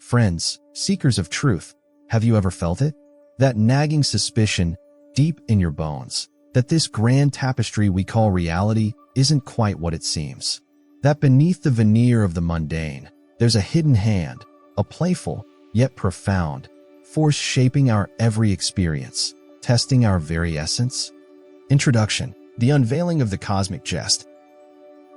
Friends, seekers of truth, have you ever felt it? That nagging suspicion deep in your bones that this grand tapestry we call reality isn't quite what it seems. That beneath the veneer of the mundane, there's a hidden hand, a playful, yet profound, force shaping our every experience, testing our very essence. Introduction: the unveiling of the cosmic jest.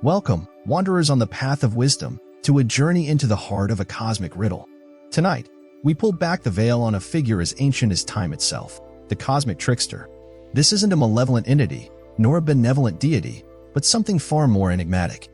Welcome, wanderers on the path of wisdom, to a journey into the heart of a cosmic riddle. Tonight, we pull back the veil on a figure as ancient as time itself, the Cosmic Trickster. This isn't a malevolent entity, nor a benevolent deity, but something far more enigmatic.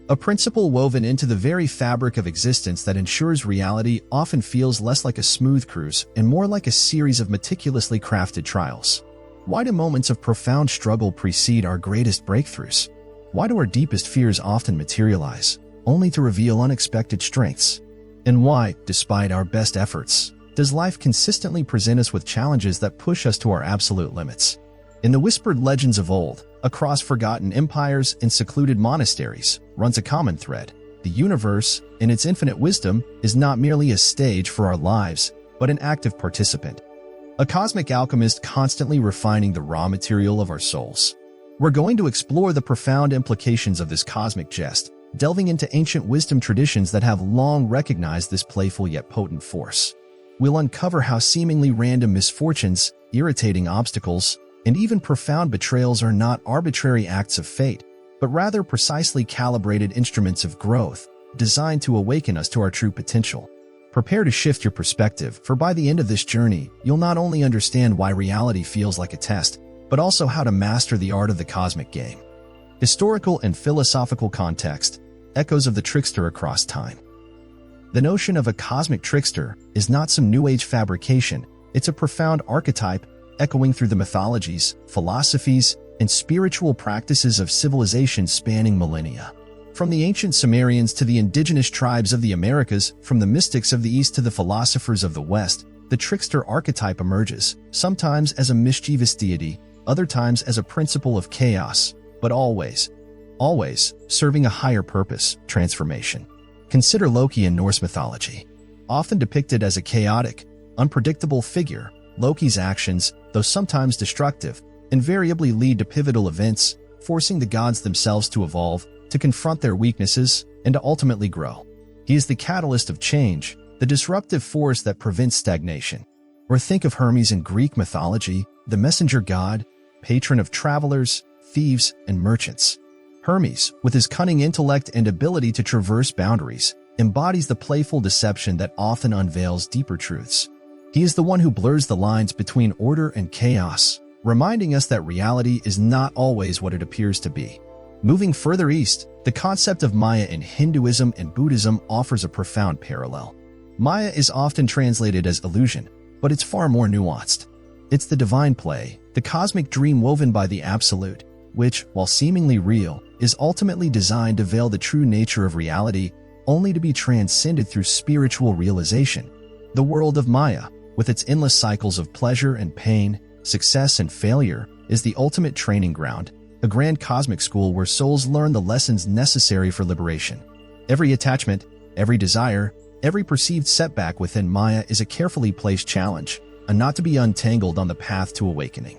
A principle woven into the very fabric of existence that ensures reality often feels less like a smooth cruise and more like a series of meticulously crafted trials. Why do moments of profound struggle precede our greatest breakthroughs? Why do our deepest fears often materialize, only to reveal unexpected strengths? And why, despite our best efforts, does life consistently present us with challenges that push us to our absolute limits? In the whispered legends of old, across forgotten empires and secluded monasteries, runs a common thread. The universe, in its infinite wisdom, is not merely a stage for our lives, but an active participant. A cosmic alchemist constantly refining the raw material of our souls. We're going to explore the profound implications of this cosmic jest, delving into ancient wisdom traditions that have long recognized this playful yet potent force. We'll uncover how seemingly random misfortunes, irritating obstacles, and even profound betrayals are not arbitrary acts of fate, but rather precisely calibrated instruments of growth, designed to awaken us to our true potential. Prepare to shift your perspective, for by the end of this journey, you'll not only understand why reality feels like a test, but also how to master the art of the cosmic game. Historical and philosophical context: echoes of the trickster across time. The notion of a cosmic trickster is not some New Age fabrication. It's a profound archetype echoing through the mythologies, philosophies, and spiritual practices of civilizations spanning millennia. From the ancient Sumerians to the indigenous tribes of the Americas, from the mystics of the East to the philosophers of the West, the trickster archetype emerges, sometimes as a mischievous deity, other times as a principle of chaos, but always serving a higher purpose: transformation. Consider Loki in Norse mythology. Often depicted as a chaotic, unpredictable figure, Loki's actions, though sometimes destructive, invariably lead to pivotal events, forcing the gods themselves to evolve, to confront their weaknesses, and to ultimately grow. He is the catalyst of change, the disruptive force that prevents stagnation. Or think of Hermes in Greek mythology, the messenger god, patron of travelers, thieves, and merchants. Hermes, with his cunning intellect and ability to traverse boundaries, embodies the playful deception that often unveils deeper truths. He is the one who blurs the lines between order and chaos, reminding us that reality is not always what it appears to be. Moving further east, the concept of Maya in Hinduism and Buddhism offers a profound parallel. Maya is often translated as illusion, but it's far more nuanced. It's the divine play, the cosmic dream woven by the Absolute, which, while seemingly real, is ultimately designed to veil the true nature of reality, only to be transcended through spiritual realization. The world of Maya, with its endless cycles of pleasure and pain, success and failure, is the ultimate training ground, a grand cosmic school where souls learn the lessons necessary for liberation. Every attachment, every desire, every perceived setback within Maya is a carefully placed challenge, a not to be untangled on the path to awakening.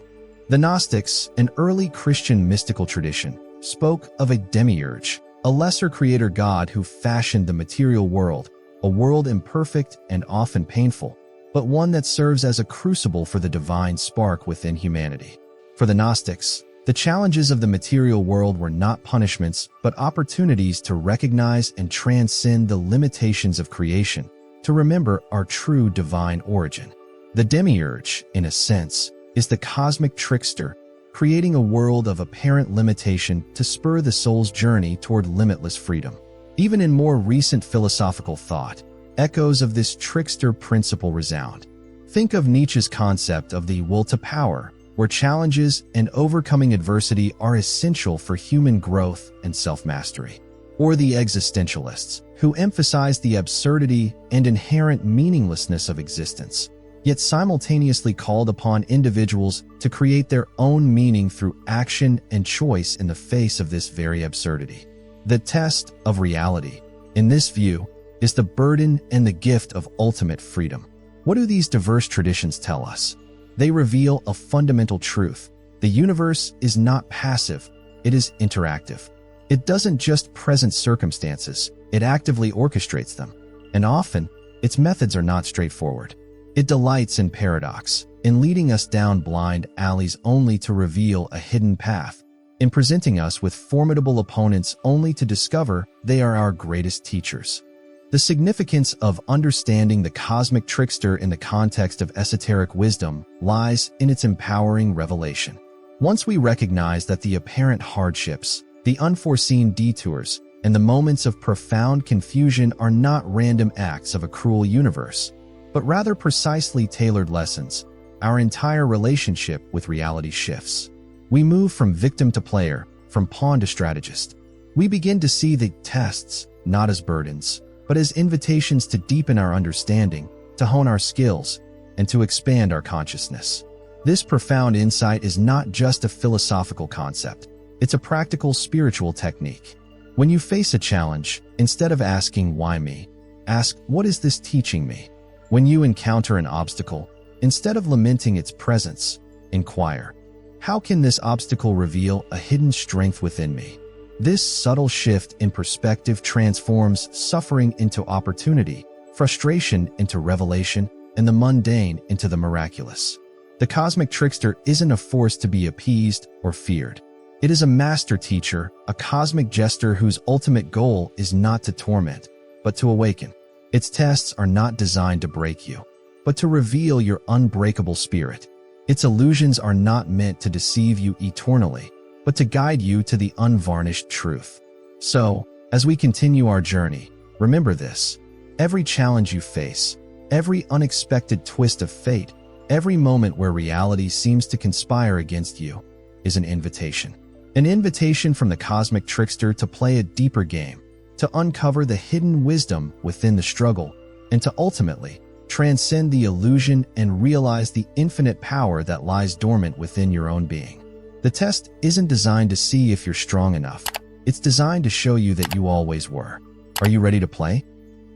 The Gnostics, an early Christian mystical tradition, spoke of a demiurge, a lesser creator god who fashioned the material world, a world imperfect and often painful, but one that serves as a crucible for the divine spark within humanity. For the Gnostics, the challenges of the material world were not punishments, but opportunities to recognize and transcend the limitations of creation, to remember our true divine origin. The demiurge, in a sense, is the cosmic trickster, creating a world of apparent limitation to spur the soul's journey toward limitless freedom. Even in more recent philosophical thought, echoes of this trickster principle resound. Think of Nietzsche's concept of the will to power, where challenges and overcoming adversity are essential for human growth and self-mastery. Or the existentialists, who emphasize the absurdity and inherent meaninglessness of existence, yet simultaneously called upon individuals to create their own meaning through action and choice in the face of this very absurdity. The test of reality. In this view, is the burden and the gift of ultimate freedom. What do these diverse traditions tell us? They reveal a fundamental truth. The universe is not passive, it is interactive. It doesn't just present circumstances, it actively orchestrates them. And often, its methods are not straightforward. It delights in paradox, in leading us down blind alleys only to reveal a hidden path, in presenting us with formidable opponents only to discover they are our greatest teachers. The significance of understanding the cosmic trickster in the context of esoteric wisdom lies in its empowering revelation. Once we recognize that the apparent hardships, the unforeseen detours, and the moments of profound confusion are not random acts of a cruel universe, but rather precisely tailored lessons, our entire relationship with reality shifts. We move from victim to player, from pawn to strategist. We begin to see the tests not as burdens, but as invitations to deepen our understanding, to hone our skills, and to expand our consciousness. This profound insight is not just a philosophical concept, it's a practical spiritual technique. When you face a challenge, instead of asking, "Why me?" ask, "What is this teaching me?" When you encounter an obstacle, instead of lamenting its presence, inquire, "How can this obstacle reveal a hidden strength within me?" This subtle shift in perspective transforms suffering into opportunity, frustration into revelation, and the mundane into the miraculous. The cosmic trickster isn't a force to be appeased or feared. It is a master teacher, a cosmic jester whose ultimate goal is not to torment, but to awaken. Its tests are not designed to break you, but to reveal your unbreakable spirit. Its illusions are not meant to deceive you eternally, but to guide you to the unvarnished truth. So, as we continue our journey, remember this: every challenge you face, every unexpected twist of fate, every moment where reality seems to conspire against you, is an invitation. An invitation from the cosmic trickster to play a deeper game, to uncover the hidden wisdom within the struggle, and to ultimately transcend the illusion and realize the infinite power that lies dormant within your own being. The test isn't designed to see if you're strong enough. It's designed to show you that you always were. Are you ready to play?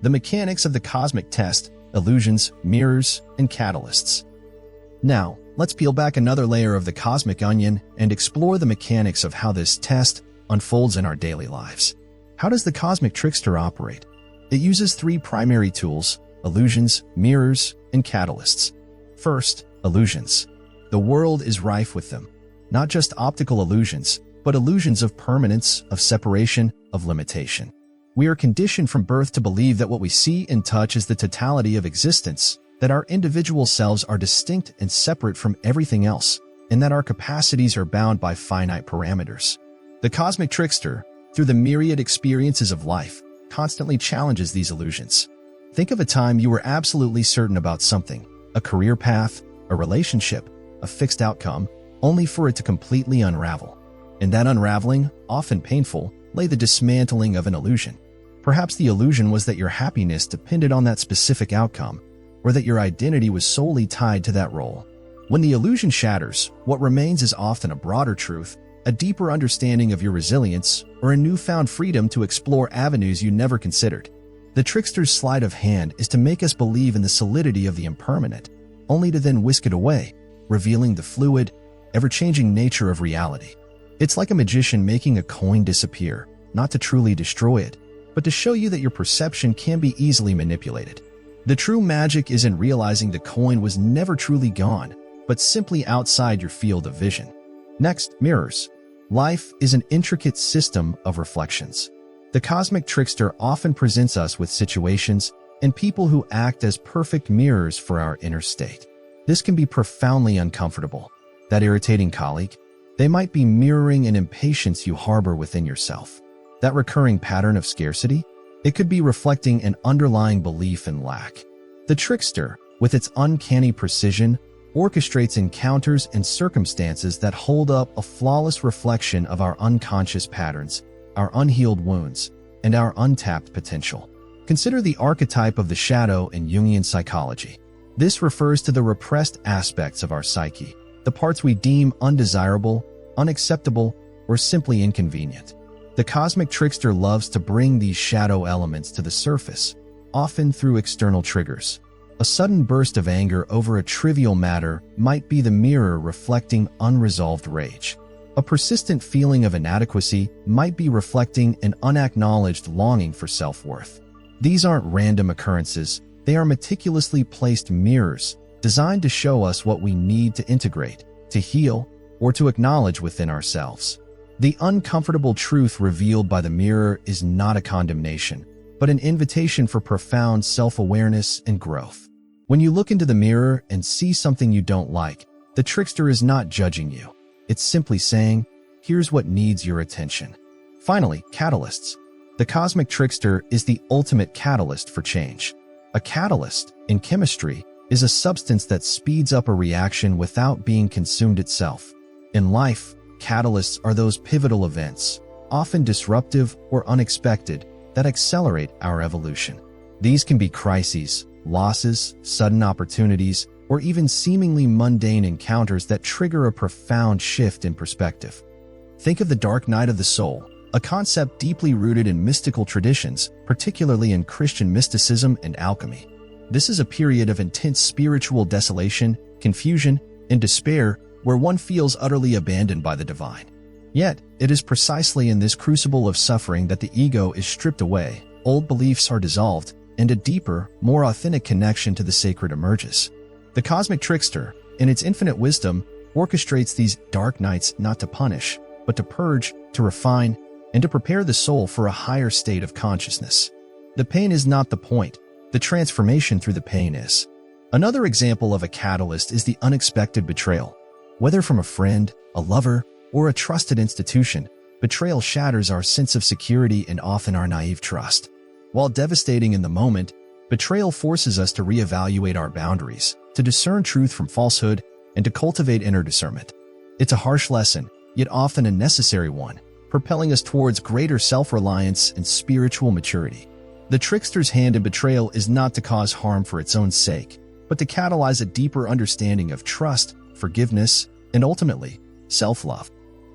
The mechanics of the cosmic test: illusions, mirrors, and catalysts. Now, let's peel back another layer of the cosmic onion and explore the mechanics of how this test unfolds in our daily lives. How does the cosmic trickster operate? It uses three primary tools: illusions, mirrors, and catalysts. First, illusions. The world is rife with them. Not just optical illusions, but illusions of permanence, of separation, of limitation. We are conditioned from birth to believe that what we see and touch is the totality of existence, that our individual selves are distinct and separate from everything else, and that our capacities are bound by finite parameters. The cosmic trickster, through the myriad experiences of life, constantly challenges these illusions. Think of a time you were absolutely certain about something: a career path, a relationship, a fixed outcome, only for it to completely unravel. In that unraveling, often painful, lay the dismantling of an illusion. Perhaps the illusion was that your happiness depended on that specific outcome, or that your identity was solely tied to that role. When the illusion shatters, what remains is often a broader truth, a deeper understanding of your resilience, or a newfound freedom to explore avenues you never considered. The trickster's sleight of hand is to make us believe in the solidity of the impermanent, only to then whisk it away, revealing the fluid, ever-changing nature of reality. It's like a magician making a coin disappear, not to truly destroy it, but to show you that your perception can be easily manipulated. The true magic isn't realizing the coin was never truly gone, but simply outside your field of vision. Next, mirrors. Life is an intricate system of reflections. The cosmic trickster often presents us with situations and people who act as perfect mirrors for our inner state. This can be profoundly uncomfortable. That irritating colleague? They might be mirroring an impatience you harbor within yourself. That recurring pattern of scarcity? It could be reflecting an underlying belief in lack. The trickster, with its uncanny precision, orchestrates encounters and circumstances that hold up a flawless reflection of our unconscious patterns, our unhealed wounds, and our untapped potential. Consider the archetype of the shadow in Jungian psychology. This refers to the repressed aspects of our psyche, the parts we deem undesirable, unacceptable, or simply inconvenient. The cosmic trickster loves to bring these shadow elements to the surface, often through external triggers. A sudden burst of anger over a trivial matter might be the mirror reflecting unresolved rage. A persistent feeling of inadequacy might be reflecting an unacknowledged longing for self-worth. These aren't random occurrences, they are meticulously placed mirrors designed to show us what we need to integrate, to heal, or to acknowledge within ourselves. The uncomfortable truth revealed by the mirror is not a condemnation, but an invitation for profound self-awareness and growth. When you look into the mirror and see something you don't like, the trickster is not judging you. It's simply saying, here's what needs your attention. Finally, catalysts. The Cosmic Trickster is the ultimate catalyst for change. A catalyst, in chemistry, is a substance that speeds up a reaction without being consumed itself. In life, catalysts are those pivotal events, often disruptive or unexpected, that accelerate our evolution. These can be crises, losses, sudden opportunities, or even seemingly mundane encounters that trigger a profound shift in perspective. Think of the dark night of the soul, a concept deeply rooted in mystical traditions, particularly in Christian mysticism and alchemy. This is a period of intense spiritual desolation, confusion, and despair where one feels utterly abandoned by the divine. Yet, it is precisely in this crucible of suffering that the ego is stripped away, old beliefs are dissolved, and a deeper, more authentic connection to the sacred emerges. The Cosmic Trickster, in its infinite wisdom, orchestrates these dark nights not to punish, but to purge, to refine, and to prepare the soul for a higher state of consciousness. The pain is not the point, the transformation through the pain is. Another example of a catalyst is the unexpected betrayal. Whether from a friend, a lover, or a trusted institution, betrayal shatters our sense of security and often our naive trust. While devastating in the moment, betrayal forces us to reevaluate our boundaries, to discern truth from falsehood, and to cultivate inner discernment. It's a harsh lesson, yet often a necessary one, propelling us towards greater self-reliance and spiritual maturity. The trickster's hand in betrayal is not to cause harm for its own sake, but to catalyze a deeper understanding of trust, forgiveness, and ultimately, self-love.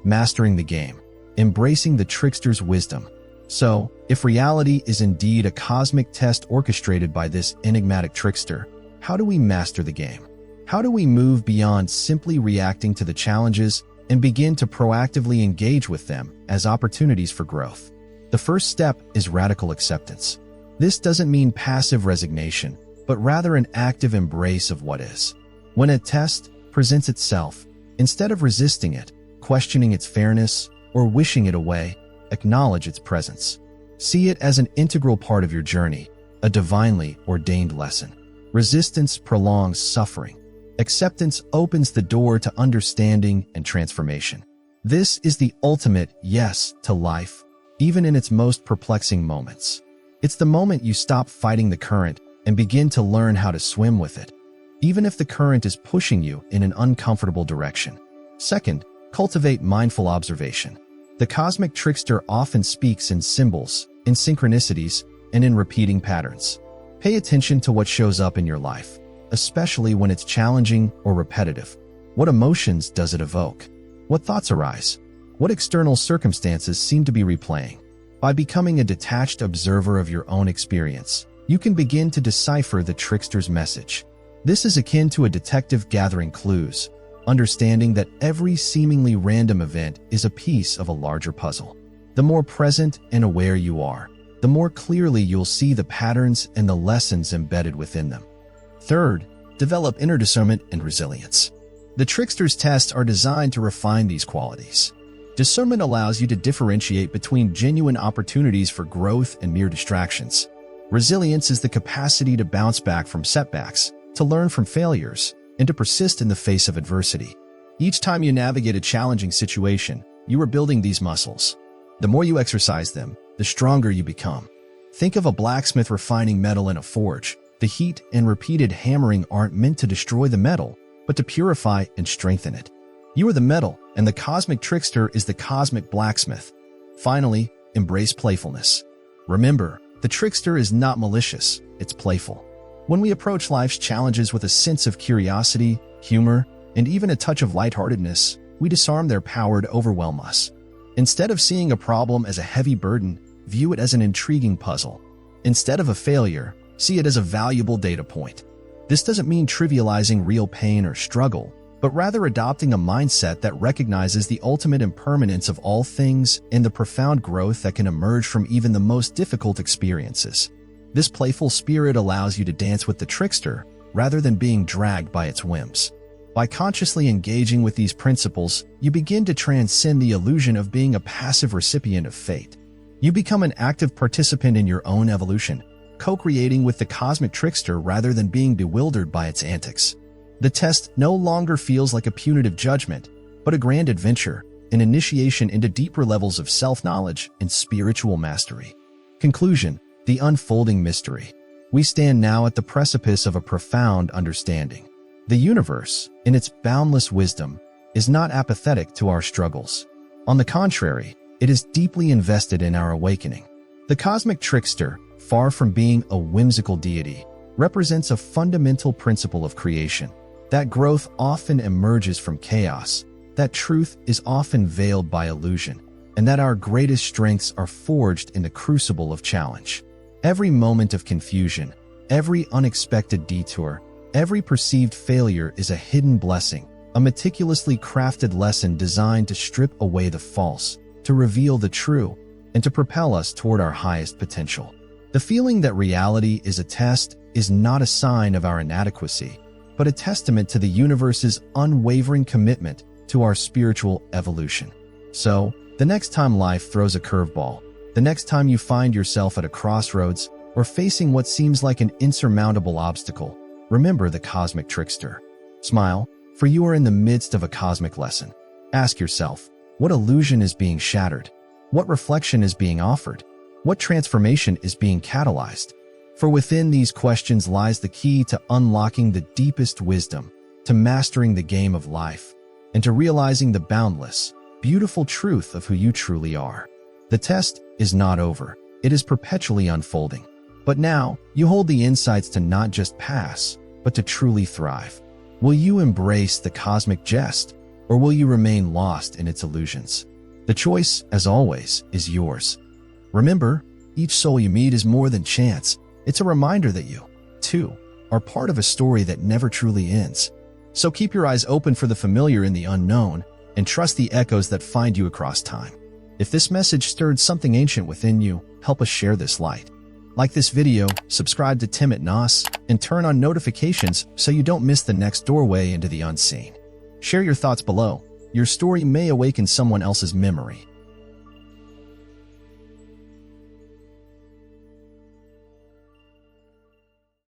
Mastering the game, embracing the trickster's wisdom. So, if reality is indeed a cosmic test orchestrated by this enigmatic trickster, how do we master the game? How do we move beyond simply reacting to the challenges and begin to proactively engage with them as opportunities for growth? The first step is radical acceptance. This doesn't mean passive resignation, but rather an active embrace of what is. When a test presents itself, instead of resisting it, questioning its fairness, or wishing it away, acknowledge its presence. See it as an integral part of your journey, a divinely ordained lesson. Resistance prolongs suffering. Acceptance opens the door to understanding and transformation. This is the ultimate yes to life, even in its most perplexing moments. It's the moment you stop fighting the current and begin to learn how to swim with it, even if the current is pushing you in an uncomfortable direction. Second, cultivate mindful observation. The Cosmic Trickster often speaks in symbols, in synchronicities, and in repeating patterns. Pay attention to what shows up in your life, especially when it's challenging or repetitive. What emotions does it evoke? What thoughts arise? What external circumstances seem to be replaying? By becoming a detached observer of your own experience, you can begin to decipher the trickster's message. This is akin to a detective gathering clues, understanding that every seemingly random event is a piece of a larger puzzle. The more present and aware you are, the more clearly you'll see the patterns and the lessons embedded within them. Third, develop inner discernment and resilience. The trickster's tests are designed to refine these qualities. Discernment allows you to differentiate between genuine opportunities for growth and mere distractions. Resilience is the capacity to bounce back from setbacks, to learn from failures, and to persist in the face of adversity. Each time you navigate a challenging situation, you are building these muscles. The more you exercise them, the stronger you become. Think of a blacksmith refining metal in a forge. The heat and repeated hammering aren't meant to destroy the metal, but to purify and strengthen it. You are the metal, and the Cosmic Trickster is the cosmic blacksmith. Finally, embrace playfulness. Remember, the trickster is not malicious, it's playful. When we approach life's challenges with a sense of curiosity, humor, and even a touch of lightheartedness, we disarm their power to overwhelm us. Instead of seeing a problem as a heavy burden, view it as an intriguing puzzle. Instead of a failure, See it as a valuable data point. This doesn't mean trivializing real pain or struggle, but rather adopting a mindset that recognizes the ultimate impermanence of all things and the profound growth that can emerge from even the most difficult experiences. This playful spirit allows you to dance with the trickster rather than being dragged by its whims. By consciously engaging with these principles, you begin to transcend the illusion of being a passive recipient of fate. You become an active participant in your own evolution, co-creating with the Cosmic Trickster rather than being bewildered by its antics. The test no longer feels like a punitive judgment, but a grand adventure, an initiation into deeper levels of self-knowledge and spiritual mastery. Conclusion: the unfolding mystery. We stand now at the precipice of a profound understanding. The universe, in its boundless wisdom, is not apathetic to our struggles. On the contrary, it is deeply invested in our awakening. The Cosmic Trickster, far from being a whimsical deity, represents a fundamental principle of creation. That growth often emerges from chaos, that truth is often veiled by illusion, and that our greatest strengths are forged in the crucible of challenge. Every moment of confusion, every unexpected detour, every perceived failure is a hidden blessing, a meticulously crafted lesson designed to strip away the false, to reveal the true, and to propel us toward our highest potential. The feeling that reality is a test is not a sign of our inadequacy, but a testament to the universe's unwavering commitment to our spiritual evolution. So, the next time life throws a curveball, the next time you find yourself at a crossroads or facing what seems like an insurmountable obstacle, remember the Cosmic Trickster. Smile, for you are in the midst of a cosmic lesson. Ask yourself, what illusion is being shattered? What reflection is being offered? What transformation is being catalyzed? For within these questions lies the key to unlocking the deepest wisdom, to mastering the game of life, and to realizing the boundless, beautiful truth of who you truly are. The test is not over. It is perpetually unfolding. But now, you hold the insights to not just pass, but to truly thrive. Will you embrace the cosmic jest, or will you remain lost in its illusions? The choice, as always, is yours. Remember, each soul you meet is more than chance. It's a reminder that you, too, are part of a story that never truly ends. So keep your eyes open for the familiar and the unknown, and trust the echoes that find you across time. If this message stirred something ancient within you, help us share this light. Like this video, subscribe to Temet Nosce, and turn on notifications so you don't miss the next doorway into the unseen. Share your thoughts below. Your story may awaken someone else's memory.